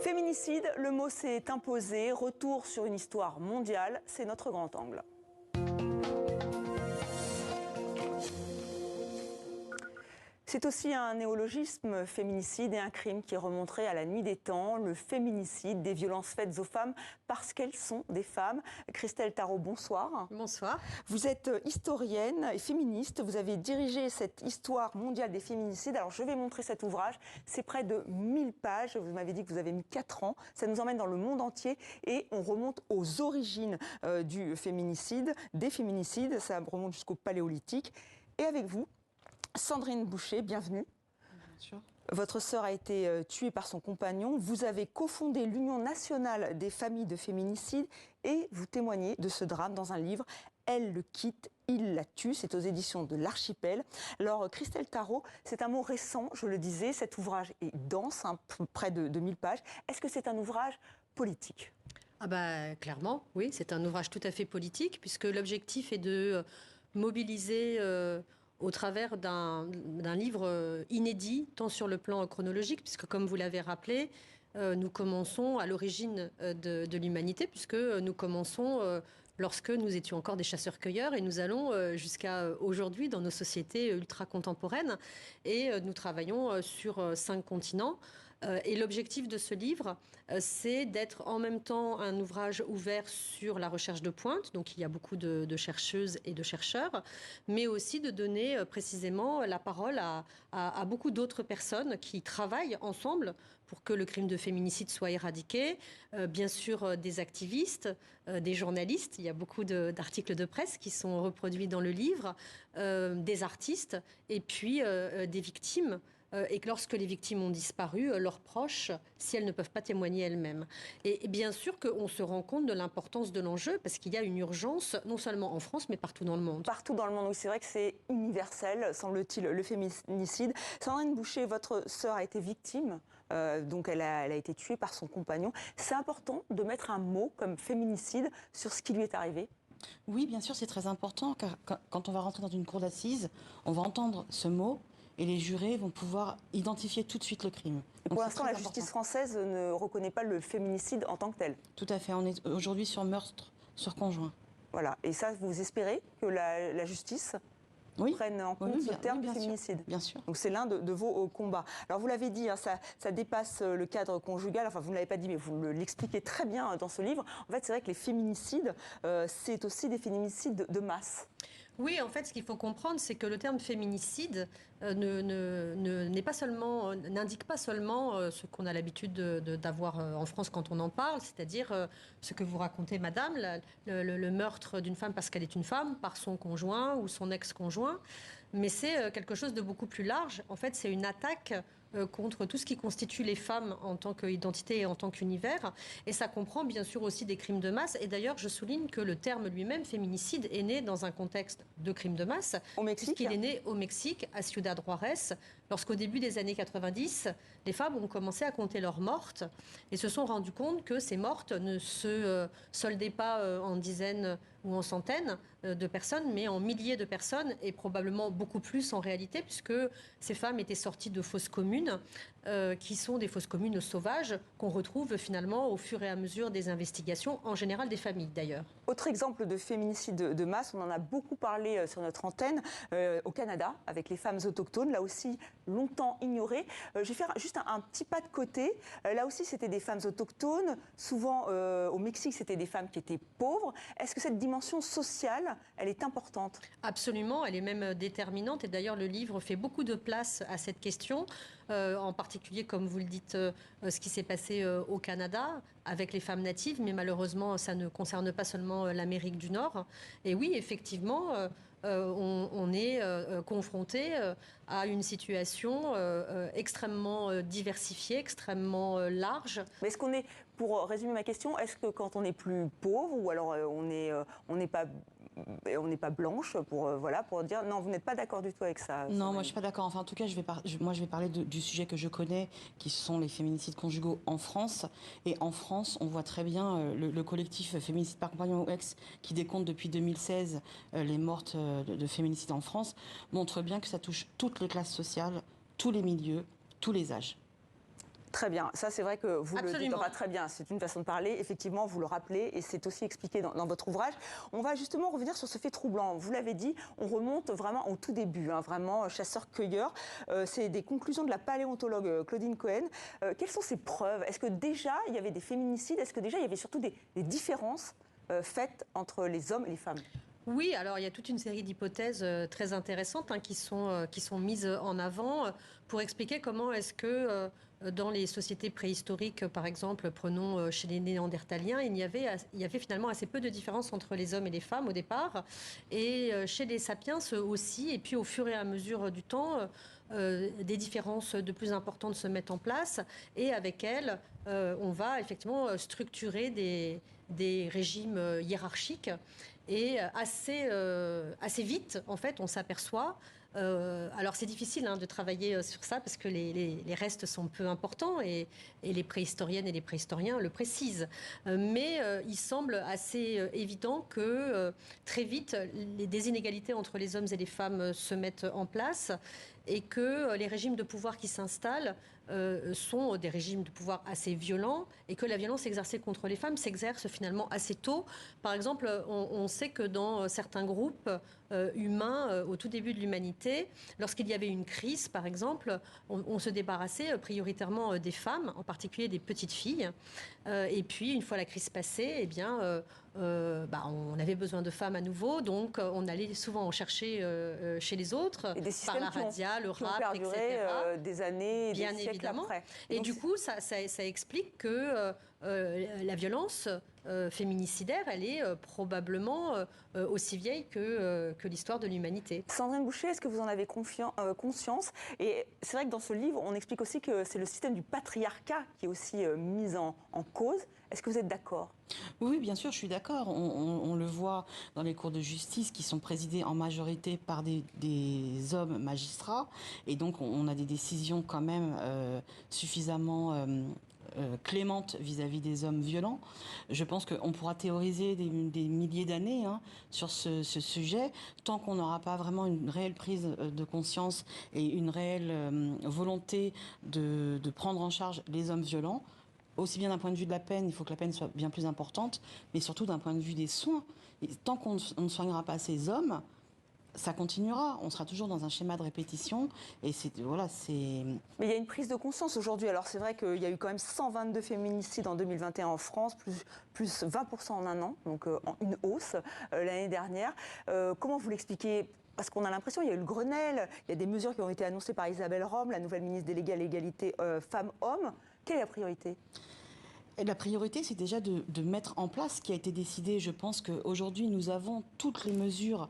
Féminicide, le mot s'est imposé. Retour sur une histoire mondiale, c'est notre grand angle. C'est aussi un néologisme, féminicide, et un crime qui remonterait à la nuit des temps, le féminicide, des violences faites aux femmes parce qu'elles sont des femmes. Christelle Taraud, bonsoir. Bonsoir. Vous êtes historienne et féministe, vous avez dirigé cette histoire mondiale des féminicides. Alors je vais montrer cet ouvrage, c'est près de 1000 pages, vous m'avez dit que vous avez mis 4 ans, ça nous emmène dans le monde entier et on remonte aux origines du féminicide, des féminicides, ça remonte jusqu'au Paléolithique. Et avec vous, Sandrine Boucher, bienvenue. Bonjour. Votre sœur a été tuée par son compagnon. Vous avez cofondé l'Union nationale des familles de féminicides et vous témoignez de ce drame dans un livre. Elle le quitte, il la tue. C'est aux éditions de l'Archipel. Alors, Christelle Taraud, c'est un mot récent, je le disais. Cet ouvrage est dense, près de 1000 pages. Est-ce que c'est un ouvrage politique ? Clairement, oui. C'est un ouvrage tout à fait politique puisque l'objectif est de mobiliser... au travers d'un livre inédit, tant sur le plan chronologique, puisque comme vous l'avez rappelé, nous commençons à l'origine de l'humanité, puisque nous commençons lorsque nous étions encore des chasseurs-cueilleurs, et nous allons jusqu'à aujourd'hui dans nos sociétés ultra-contemporaines, et nous travaillons sur 5 continents. Et l'objectif de ce livre, c'est d'être en même temps un ouvrage ouvert sur la recherche de pointe, donc il y a beaucoup de chercheuses et de chercheurs, mais aussi de donner précisément la parole à beaucoup d'autres personnes qui travaillent ensemble pour que le crime de féminicide soit éradiqué. Bien sûr, des activistes, des journalistes, il y a beaucoup d'articles de presse qui sont reproduits dans le livre, des artistes et puis des victimes. Et que lorsque les victimes ont disparu, leurs proches, si elles ne peuvent pas témoigner elles-mêmes. Et bien sûr qu'on se rend compte de l'importance de l'enjeu, parce qu'il y a une urgence, non seulement en France, mais partout dans le monde. Partout dans le monde, oui, c'est vrai que c'est universel, semble-t-il, le féminicide. Sandrine Boucher, votre sœur a été victime, donc elle a été tuée par son compagnon. C'est important de mettre un mot comme féminicide sur ce qui lui est arrivé ? Oui, bien sûr, c'est très important, car quand on va rentrer dans une cour d'assises, on va entendre ce mot, et les jurés vont pouvoir identifier tout de suite le crime. Et pour l'instant, la justice française ne reconnaît pas le féminicide en tant que tel. Tout à fait. On est aujourd'hui sur meurtre sur conjoint. Voilà. Et ça, vous espérez que la justice prenne en compte ce terme féminicide ? Bien sûr. Donc c'est l'un de vos combats. Alors vous l'avez dit, hein, ça dépasse le cadre conjugal. Enfin, vous ne l'avez pas dit, mais vous l'expliquez très bien dans ce livre. En fait, c'est vrai que les féminicides, c'est aussi des féminicides de masse. Oui, en fait, ce qu'il faut comprendre, c'est que le terme féminicide n'indique pas seulement ce qu'on a l'habitude d'avoir en France quand on en parle, c'est-à-dire ce que vous racontez, madame, le meurtre d'une femme parce qu'elle est une femme, par son conjoint ou son ex-conjoint. Mais c'est quelque chose de beaucoup plus large. En fait, c'est une attaque contre tout ce qui constitue les femmes en tant qu'identité et en tant qu'univers. Et ça comprend bien sûr aussi des crimes de masse. Et d'ailleurs, je souligne que le terme lui-même, féminicide, est né dans un contexte de crimes de masse. Au Mexique ? Puisqu'il est né au Mexique, à Ciudad Juárez, lorsqu'au début des années 90, les femmes ont commencé à compter leurs mortes et se sont rendues compte que ces mortes ne se soldaient pas en dizaines ou en centaines de personnes, mais en milliers de personnes, et probablement beaucoup plus en réalité, puisque ces femmes étaient sorties de fosses communes, qui sont des fosses communes sauvages, qu'on retrouve finalement au fur et à mesure des investigations, en général des familles d'ailleurs. Autre exemple de féminicide de masse, on en a beaucoup parlé sur notre antenne, au Canada, avec les femmes autochtones, là aussi longtemps ignorées. Je vais faire juste un petit pas de côté. Là aussi, c'était des femmes autochtones. Souvent, au Mexique, c'était des femmes qui étaient pauvres. Est-ce que cette dimension sociale, elle est importante ? Absolument, elle est même déterminante. Et d'ailleurs, le livre fait beaucoup de place à cette question, en particulier, comme vous le dites, ce qui s'est passé au Canada avec les femmes natives. Mais malheureusement, ça ne concerne pas seulement l'Amérique du Nord. Et oui, effectivement, on est confronté à une situation extrêmement diversifiée, extrêmement large. Mais est-ce qu'on est, pour résumer ma question, est-ce que quand on est plus pauvre ou alors on n'est pas blanche pour dire non, vous n'êtes pas d'accord du tout avec ça? Non, moi je suis pas d'accord. Enfin, en tout cas, je vais parler du sujet que je connais, qui sont les féminicides conjugaux en France. Et en France, on voit très bien le collectif Féminicide par compagnon ou ex, qui décompte depuis 2016 les mortes de féminicide en France, montre bien que ça touche toutes les classes sociales, tous les milieux, tous les âges. Très bien, ça c'est vrai que vous Absolument. le dites pas très bien, c'est une façon de parler, effectivement vous le rappelez et c'est aussi expliqué dans votre ouvrage. On va justement revenir sur ce fait troublant, vous l'avez dit, on remonte vraiment au tout début, hein, vraiment chasseur-cueilleur, c'est des conclusions de la paléontologue Claudine Cohen. Quelles sont ces preuves? Est-ce que déjà il y avait des féminicides? Est-ce que déjà il y avait surtout des différences faites entre les hommes et les femmes? Oui, alors il y a toute une série d'hypothèses très intéressantes hein, qui sont mises en avant pour expliquer comment est-ce que dans les sociétés préhistoriques, par exemple, prenons chez les Néandertaliens, il y avait finalement assez peu de différence entre les hommes et les femmes au départ, et chez les sapiens aussi, et puis au fur et à mesure du temps, des différences de plus importantes se mettent en place, et avec elles, on va effectivement structurer des régimes hiérarchiques. Et assez vite, en fait, on s'aperçoit. Alors c'est difficile hein, de travailler sur ça parce que les restes sont peu importants et les préhistoriennes et les préhistoriens le précisent. Mais il semble assez évident que très vite, des inégalités entre les hommes et les femmes se mettent en place et que les régimes de pouvoir qui s'installent sont des régimes de pouvoir assez violents et que la violence exercée contre les femmes s'exerce finalement assez tôt. Par exemple, on sait que dans certains groupes humains, au tout début de l'humanité, lorsqu'il y avait une crise, par exemple, on se débarrassait prioritairement des femmes, en particulier des petites filles. Et puis, une fois la crise passée, eh bien, on avait besoin de femmes à nouveau, donc on allait souvent en chercher chez les autres, par la radia, le rap, perduré, etc. Des années, bien des siècles évidemment. après. Et donc, du coup, ça explique que la violence féminicidaire, elle est probablement aussi vieille que l'histoire de l'humanité. Sandrine Boucher, est-ce que vous en avez conscience? Et c'est vrai que dans ce livre, on explique aussi que c'est le système du patriarcat qui est aussi mis en cause. Est-ce que vous êtes d'accord? Oui, bien sûr, je suis d'accord. On le voit dans les cours de justice qui sont présidées en majorité par des hommes magistrats. Et donc, on a des décisions quand même suffisamment clémente vis-à-vis des hommes violents. Je pense qu'on pourra théoriser des milliers d'années hein, sur ce sujet, tant qu'on n'aura pas vraiment une réelle prise de conscience et une réelle volonté de prendre en charge les hommes violents. Aussi bien d'un point de vue de la peine, il faut que la peine soit bien plus importante, mais surtout d'un point de vue des soins. Et tant qu'on ne soignera pas ces hommes, ça continuera. On sera toujours dans un schéma de répétition. Et voilà, c'est. Mais il y a une prise de conscience aujourd'hui. Alors c'est vrai qu'il y a eu quand même 122 féminicides en 2021 en France, plus 20% en un an, donc en une hausse l'année dernière. Comment vous l'expliquez? Parce qu'on a l'impression, il y a eu le Grenelle, il y a des mesures qui ont été annoncées par Isabelle Rome, la nouvelle ministre déléguée à l'égalité femmes-hommes. Quelle est la priorité? Et la priorité, c'est déjà de mettre en place ce qui a été décidé. Je pense qu'aujourd'hui, nous avons toutes les mesures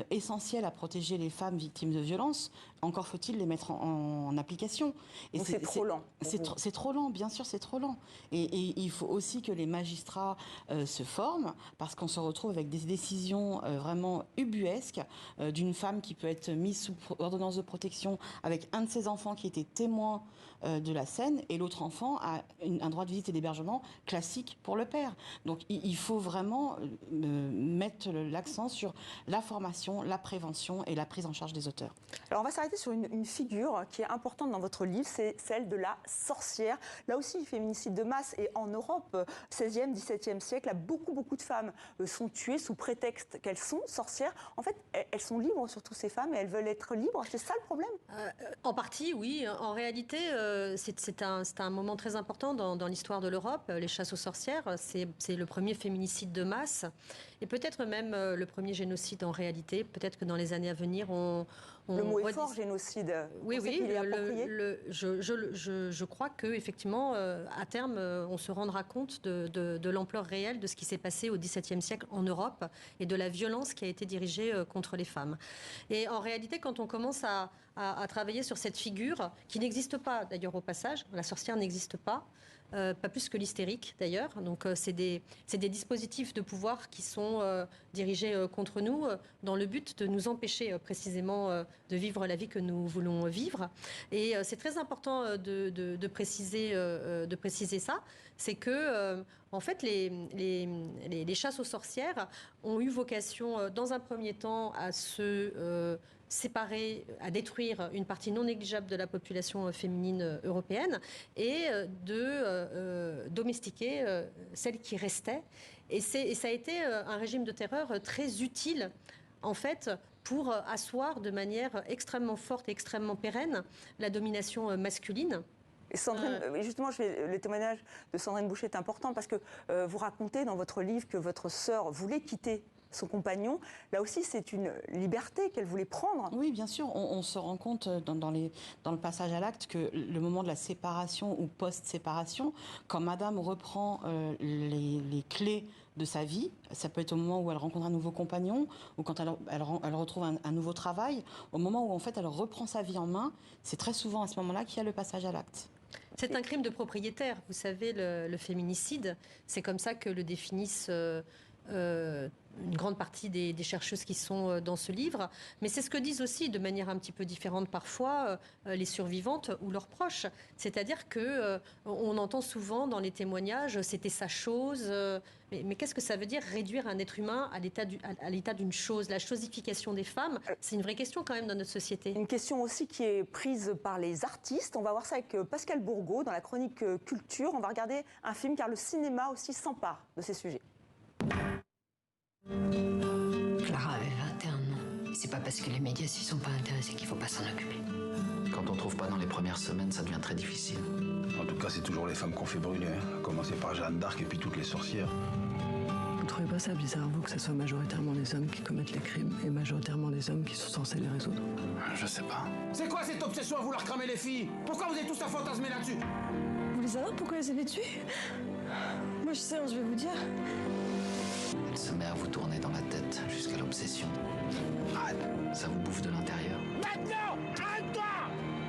essentielles à protéger les femmes victimes de violences. Encore faut-il les mettre en application. Et c'est trop lent. C'est trop lent, bien sûr, c'est trop lent. Et il faut aussi que les magistrats se forment, parce qu'on se retrouve avec des décisions vraiment ubuesques d'une femme qui peut être mise sous ordonnance de protection avec un de ses enfants qui était témoin de la scène, et l'autre enfant a un droit de visite et d'hébergement classique pour le père. Donc il faut vraiment mettre l'accent sur la formation, la prévention et la prise en charge des auteurs. Alors on va s'arrêter sur une figure qui est importante dans votre livre, c'est celle de la sorcière. Là aussi, féminicide de masse, et en Europe, 16e, 17e siècle, là, beaucoup de femmes sont tuées sous prétexte qu'elles sont sorcières. En fait, elles sont libres, surtout ces femmes, et elles veulent être libres. C'est ça le problème? En partie, oui. En réalité, c'est un moment très important dans l'histoire de l'Europe. Les chasses aux sorcières, c'est le premier féminicide de masse, et peut-être même le premier génocide en réalité. Peut-être que dans les années à venir, le mot est fort, génocide. Oui, je crois que effectivement, à terme, on se rendra compte de l'ampleur réelle de ce qui s'est passé au XVIIe siècle en Europe et de la violence qui a été dirigée contre les femmes. Et en réalité, quand on commence à travailler sur cette figure, qui n'existe pas d'ailleurs au passage, la sorcière n'existe pas plus que l'hystérique d'ailleurs. Donc c'est des dispositifs de pouvoir qui sont dirigés contre nous dans le but de nous empêcher précisément de vivre la vie que nous voulons vivre. Et c'est très important de préciser ça. C'est que en fait les chasses aux sorcières ont eu vocation dans un premier temps à se à détruire une partie non négligeable de la population féminine européenne et de domestiquer celles qui restaient. Et ça a été un régime de terreur très utile, en fait, pour asseoir de manière extrêmement forte et extrêmement pérenne la domination masculine. Et Sandrine, justement, le témoignage de Sandrine Boucher est important parce que vous racontez dans votre livre que votre sœur voulait quitter son compagnon. Là aussi, c'est une liberté qu'elle voulait prendre. Oui, bien sûr. On se rend compte dans le passage à l'acte que le moment de la séparation ou post-séparation, quand madame reprend les clés de sa vie, ça peut être au moment où elle rencontre un nouveau compagnon ou quand elle retrouve un nouveau travail, au moment où en fait elle reprend sa vie en main, c'est très souvent à ce moment-là qu'il y a le passage à l'acte. C'est un crime de propriétaire. Vous savez, le féminicide, c'est comme ça que le définissent une grande partie des chercheuses qui sont dans ce livre. Mais c'est ce que disent aussi, de manière un petit peu différente parfois, les survivantes ou leurs proches. C'est-à-dire qu'on entend souvent dans les témoignages, c'était sa chose. Mais qu'est-ce que ça veut dire réduire un être humain à l'état d'une chose? La chosification des femmes, c'est une vraie question quand même dans notre société. Une question aussi qui est prise par les artistes. On va voir ça avec Pascal Bourgault dans la chronique Culture. On va regarder un film car le cinéma aussi s'empare de ces sujets. Clara avait 21 ans. C'est pas parce que les médias s'y sont pas intéressés qu'il faut pas s'en occuper. Quand on trouve pas dans les premières semaines, ça devient très difficile. En tout cas, c'est toujours les femmes qu'on fait brûler. À commencer par Jeanne d'Arc et puis toutes les sorcières. Vous trouvez pas ça bizarre, vous, que ce soit majoritairement les hommes qui commettent les crimes et majoritairement les hommes qui sont censés les résoudre? Je sais pas. C'est quoi cette obsession à vouloir cramer les filles? Pourquoi vous êtes tous à fantasmer là-dessus? Vous voulez savoir pourquoi elles avaient tué? Moi je sais, je vais vous dire. Elle se met à vous tourner dans la tête jusqu'à l'obsession. Arrête, ça vous bouffe de l'intérieur. Maintenant! Arrête-toi!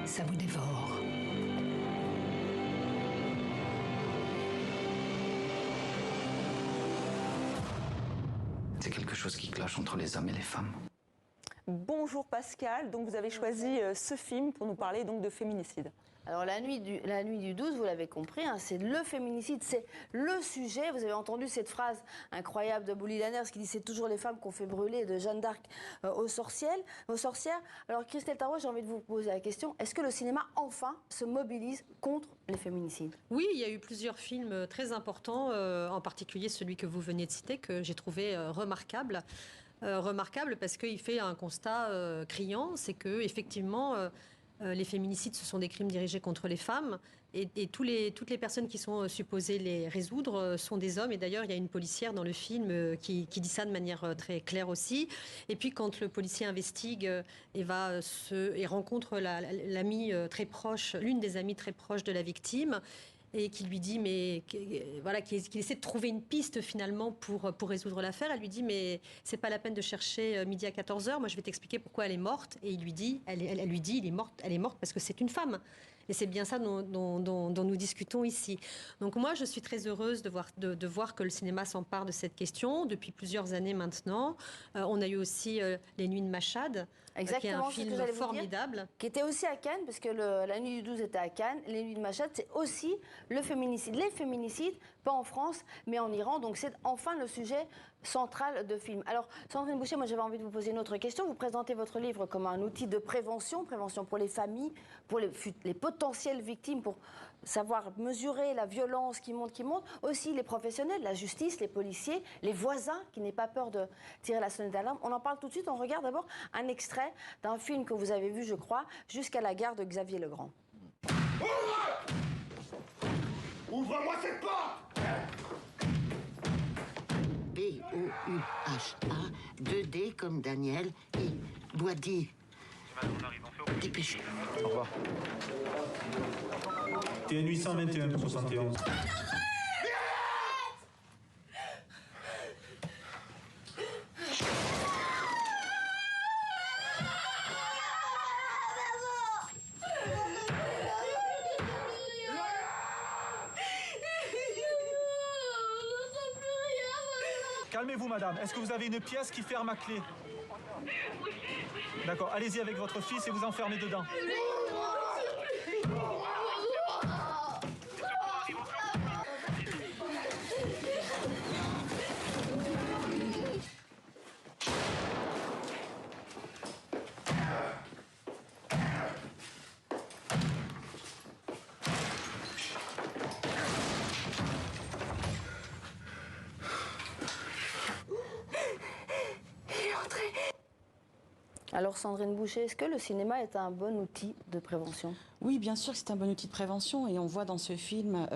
Ça vous dévore. C'est quelque chose qui cloche entre les hommes et les femmes. Bonjour Pascal, donc vous avez choisi ce film pour nous parler donc de féminicide. Alors la nuit du 12, vous l'avez compris, hein, c'est le féminicide, c'est le sujet. Vous avez entendu cette phrase incroyable de Bouli Lanners qui dit « c'est toujours les femmes qu'on fait brûler » de Jeanne d'Arc aux sorcières. Alors Christelle Tarot, j'ai envie de vous poser la question, est-ce que le cinéma enfin se mobilise contre les féminicides? Oui, il y a eu plusieurs films très importants, en particulier celui que vous venez de citer, que j'ai trouvé remarquable. Remarquable parce qu'il fait un constat criant, c'est que effectivement les féminicides, ce sont des crimes dirigés contre les femmes et toutes les personnes qui sont supposées les résoudre sont des hommes. Et d'ailleurs, il y a une policière dans le film qui dit ça de manière très claire aussi. Et puis, quand le policier investigue et rencontre l'amie très proche, l'une des amies très proches de la victime, et qui lui dit, qu'il essaie de trouver une piste finalement pour résoudre l'affaire. Elle lui dit, mais c'est pas la peine de chercher midi à 14h, moi je vais t'expliquer pourquoi elle est morte. Et elle lui dit, elle est morte parce que c'est une femme. Et c'est bien ça dont nous discutons ici. Donc moi, je suis très heureuse de voir que le cinéma s'empare de cette question depuis plusieurs années maintenant. On a eu aussi Les Nuits de Machad, qui est un film formidable. Qui était aussi à Cannes, parce que la Nuit du 12 était à Cannes. Les Nuits de Machad, c'est aussi le féminicide. Les féminicides, pas en France, mais en Iran. Donc c'est enfin le sujet central de film. Alors, Sandrine Boucher, moi j'avais envie de vous poser une autre question. Vous présentez votre livre comme un outil de prévention pour les familles, pour les potentielles victimes, pour savoir mesurer la violence qui monte. Aussi les professionnels, la justice, les policiers, les voisins, qui n'aient pas peur de tirer la sonnette d'alarme. On en parle tout de suite. On regarde d'abord un extrait d'un film que vous avez vu, je crois, Jusqu'à la gare de Xavier Legrand. Ouvre! Ouvre-moi cette porte! B-O-U-H-A, 2D comme Daniel et Boisdier. Dépêche. Au revoir. TN 821 pour 71. Calmez-vous, madame. Est-ce que vous avez une pièce qui ferme à clé? D'accord, allez-y avec votre fils et vous enfermez dedans. Alors Sandrine Boucher, est-ce que le cinéma est un bon outil de prévention? Oui, bien sûr que c'est un bon outil de prévention et on voit dans ce film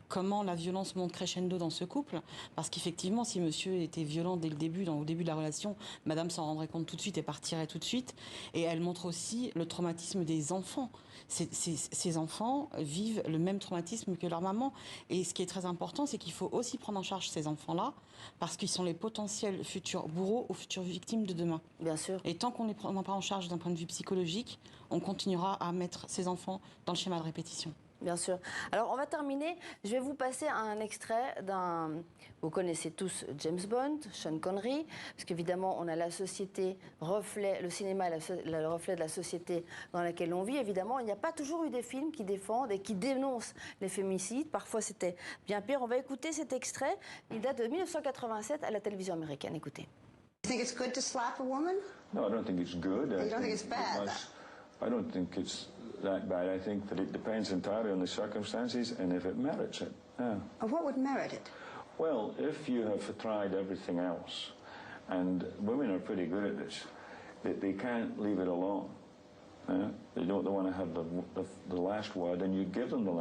comment la violence monte crescendo dans ce couple. Parce qu'effectivement, si monsieur était violent dès le début, au début de la relation, madame s'en rendrait compte tout de suite et partirait tout de suite. Et elle montre aussi le traumatisme des enfants. Ces enfants vivent le même traumatisme que leur maman. Et ce qui est très important, c'est qu'il faut aussi prendre en charge ces enfants-là parce qu'ils sont les potentiels futurs bourreaux ou futures victimes de demain. Bien sûr. Et tant qu'on ne les prend pas en charge d'un point de vue psychologique, on continuera à mettre ces enfants dans le schéma de répétition. Bien sûr. Alors, on va terminer. Je vais vous passer un extrait d'un... Vous connaissez tous James Bond, Sean Connery, parce qu'évidemment, on a la société reflet, le cinéma est le reflet de la société dans laquelle on vit. Évidemment, il n'y a pas toujours eu des films qui défendent et qui dénoncent les féminicides. Parfois, c'était bien pire. On va écouter cet extrait. Il date de 1987 à la télévision américaine. Écoutez. You think it's good to slap a woman? No, I don't think it's good. You don't think it's bad? I don't think it's that bad. I think that it depends entirely on the circumstances and if it merits it. Yeah. What would merit it? Well, if you have tried everything else, and women are pretty good at this, they can't leave it alone. They don't want to have the last word, and you give them the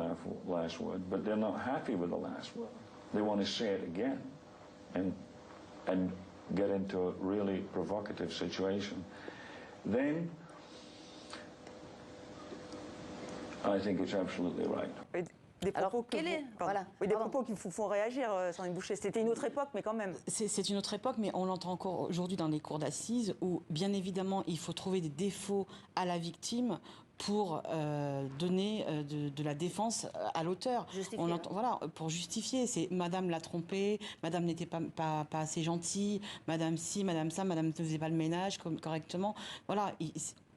last word, but they're not happy with the last word. They want to say it again, and get into a really provocative situation. Then I think it's absolutely right. Des propos, des propos qui vous font réagir, Sandrine Boucher. C'était une autre époque, mais quand même. C'est une autre époque, mais on l'entend encore aujourd'hui dans les cours d'assises, où bien évidemment, il faut trouver des défauts à la victime pour donner de la défense à l'auteur. Voilà, pour justifier. C'est madame l'a trompé, madame n'était pas assez gentille, madame ci, madame ça, madame ne faisait pas le ménage correctement. Voilà.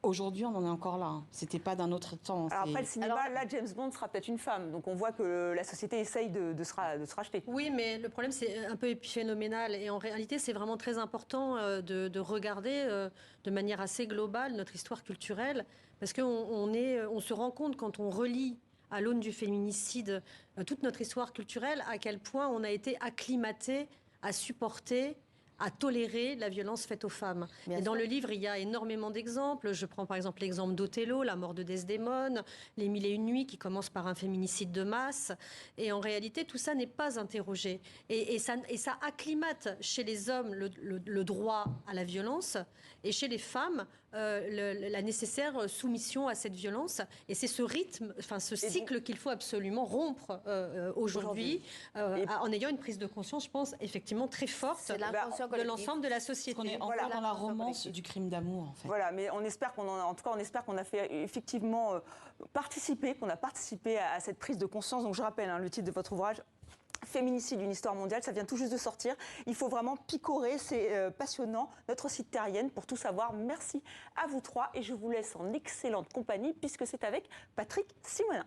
Aujourd'hui, on en est encore là. C'était pas d'un autre temps. Alors après le cinéma, là, James Bond sera peut-être une femme. Donc on voit que la société essaye de se racheter. Oui, mais le problème, c'est un peu épiphénoménal. Et en réalité, c'est vraiment très important de regarder de manière assez globale notre histoire culturelle. Parce qu'on se rend compte quand on relit à l'aune du féminicide toute notre histoire culturelle, à quel point on a été acclimaté à supporter, à tolérer la violence faite aux femmes. Et dans le livre, il y a énormément d'exemples. Je prends par exemple l'exemple d'Othello, la mort de Desdémone, les 1001 nuits qui commencent par un féminicide de masse. Et en réalité, tout ça n'est pas interrogé. Et ça acclimate chez les hommes le droit à la violence et chez les femmes la nécessaire soumission à cette violence. Et c'est ce rythme, ce cycle qu'il faut absolument rompre aujourd'hui en ayant une prise de conscience, je pense, effectivement très forte de l'ensemble de la société. On est encore dans la romance du crime d'amour, en fait. Voilà, mais on espère qu'on a fait effectivement participer, qu'on a participé à cette prise de conscience. Donc je rappelle le titre de votre ouvrage. Féminicide, une histoire mondiale, ça vient tout juste de sortir. Il faut vraiment picorer, c'est passionnant. Notre site Terrienne pour tout savoir. Merci à vous trois et je vous laisse en excellente compagnie puisque c'est avec Patrick Simonin.